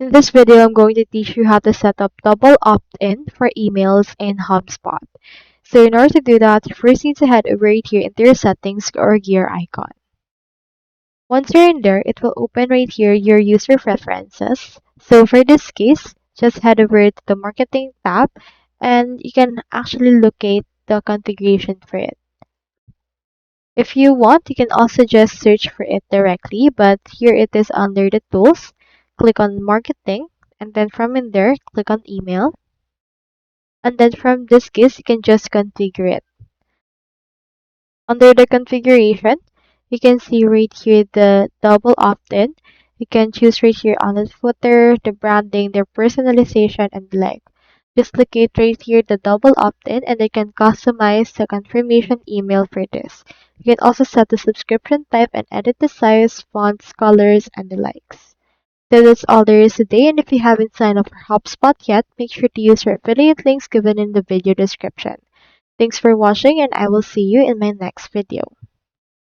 In this video, I'm going to teach you how to set up double opt-in for emails in HubSpot. So in order to do that, you first need to head over right here into your settings or gear icon. Once you're in there, it will open right here your user preferences. So for this case, just head over to the marketing tab and you can actually locate the configuration for it. If you want, you can also just search for it directly, but here it is under the tools. Click on marketing, and then from in there, click on email. And then from this case, you can just configure it. Under the configuration, you can see right here the double opt-in. You can choose right here on the footer, the branding, the personalization, and the like. Just locate right here the double opt-in and you can customize the confirmation email for this. You can also set the subscription type and edit the size, fonts, colors, and the likes. So that's all there is today, and if you haven't signed up for HubSpot yet, make sure to use your affiliate links given in the video description. Thanks for watching and I will see you in my next video.